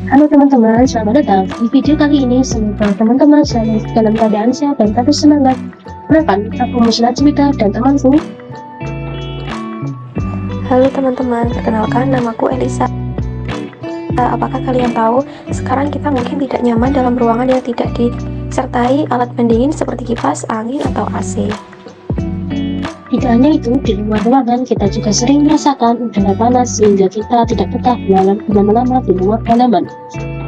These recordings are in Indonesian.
Halo teman-teman, selamat datang di video kali ini. Semoga teman-teman selalu dalam keadaan sehat dan tetap semangat. Kenalkan, aku Musnah Cimita dan temanku. Halo teman-teman, perkenalkan namaku Elisa. Apakah kalian tahu, sekarang kita mungkin tidak nyaman dalam ruangan yang tidak disertai alat pendingin seperti kipas angin atau AC. Tidak hanya itu, di luar ruangan kita juga sering merasakan udara panas sehingga kita tidak betah berlama-lama di luar halaman.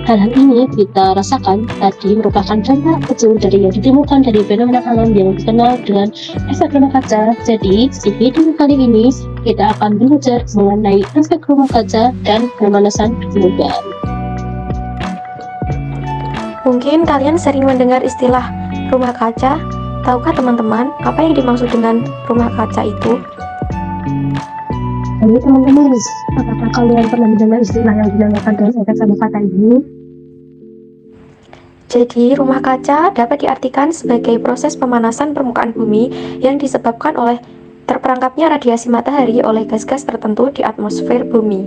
Hal-hal ini kita rasakan tadi merupakan dampak kecil dari yang ditemukan dari fenomena alam yang dikenal dengan efek rumah kaca. Jadi, di video kali ini kita akan belajar mengenai efek rumah kaca dan pemanasan global. Mungkin kalian sering mendengar istilah rumah kaca. Tahukah teman-teman apa yang dimaksud dengan rumah kaca itu? Jadi teman-teman, apakah kalian pernah mendengar istilah yang dinamakan dengan efek rumah kaca ini? Jadi, rumah kaca dapat diartikan sebagai proses pemanasan permukaan bumi yang disebabkan oleh terperangkapnya radiasi matahari oleh gas-gas tertentu di atmosfer bumi.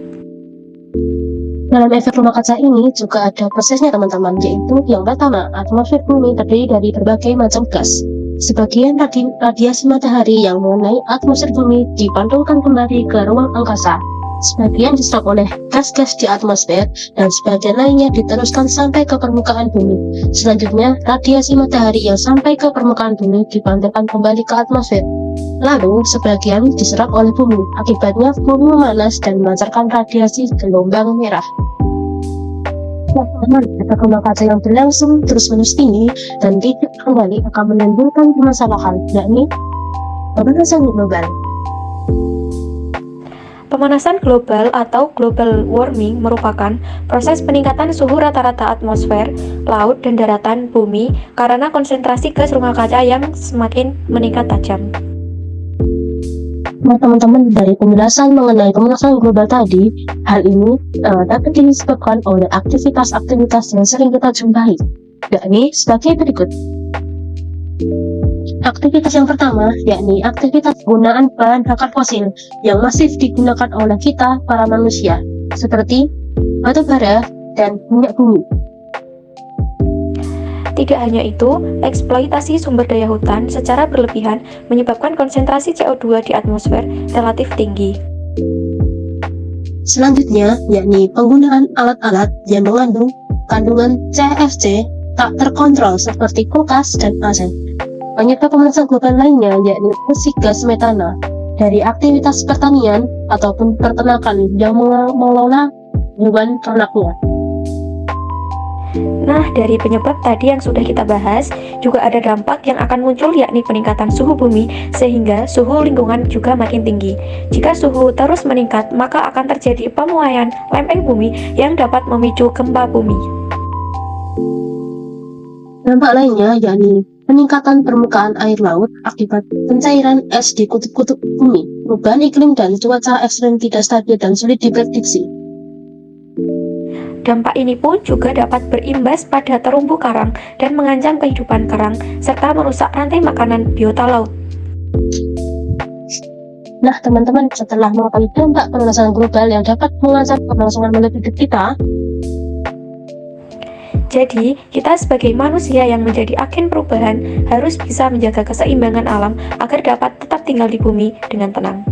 Dalam efek rumah kaca ini juga ada prosesnya teman-teman, yaitu yang pertama, atmosfer bumi terdiri dari berbagai macam gas. Sebagian radiasi matahari yang mengenai atmosfer bumi dipantulkan kembali ke ruang angkasa. Sebagian diserap oleh gas-gas di atmosfer dan sebagian lainnya diteruskan sampai ke permukaan bumi. Selanjutnya, radiasi matahari yang sampai ke permukaan bumi dipantulkan kembali ke atmosfer. Lalu, sebagian diserap oleh bumi. Akibatnya, bumi memanas dan memancarkan radiasi gelombang merah. Efek rumah kaca yang berlangsung terus-menerus ini dan tidak kembali akan menimbulkan permasalahan, yakni pemanasan global. Pemanasan global atau global warming merupakan proses peningkatan suhu rata-rata atmosfer, laut, dan daratan bumi karena konsentrasi gas rumah kaca yang semakin meningkat tajam. Nah teman-teman, dari penjelasan mengenai pemanasan global tadi, hal ini dapat disebabkan oleh aktivitas-aktivitas yang sering kita jumpai, yakni sebagai berikut. Aktivitas yang pertama, yakni aktivitas penggunaan bahan bakar fosil yang masif digunakan oleh kita, para manusia, seperti batu bara dan minyak bumi. Tidak hanya itu, eksploitasi sumber daya hutan secara berlebihan menyebabkan konsentrasi CO2 di atmosfer relatif tinggi. Selanjutnya, yakni penggunaan alat-alat yang mengandung kandungan CFC tak terkontrol seperti kulkas dan AC. Penyebab pemanasan global lainnya yakni emisi gas metana dari aktivitas pertanian ataupun peternakan yang mengelola hewan ternaknya. Nah, dari penyebab tadi yang sudah kita bahas, juga ada dampak yang akan muncul yakni peningkatan suhu bumi sehingga suhu lingkungan juga makin tinggi. Jika suhu terus meningkat, maka akan terjadi pemuaian lempeng bumi yang dapat memicu gempa bumi. Dampak lainnya yakni peningkatan permukaan air laut akibat pencairan es di kutub-kutub bumi, perubahan iklim dan cuaca ekstrem tidak stabil dan sulit diprediksi. Dampak ini pun juga dapat berimbas pada terumbu karang dan mengancam kehidupan karang, serta merusak rantai makanan biota laut. Nah teman-teman, setelah mengetahui dampak pemanasan global yang dapat mengancam keberlangsungan makhluk hidup kita, jadi, kita sebagai manusia yang menjadi agen perubahan harus bisa menjaga keseimbangan alam agar dapat tetap tinggal di bumi dengan tenang.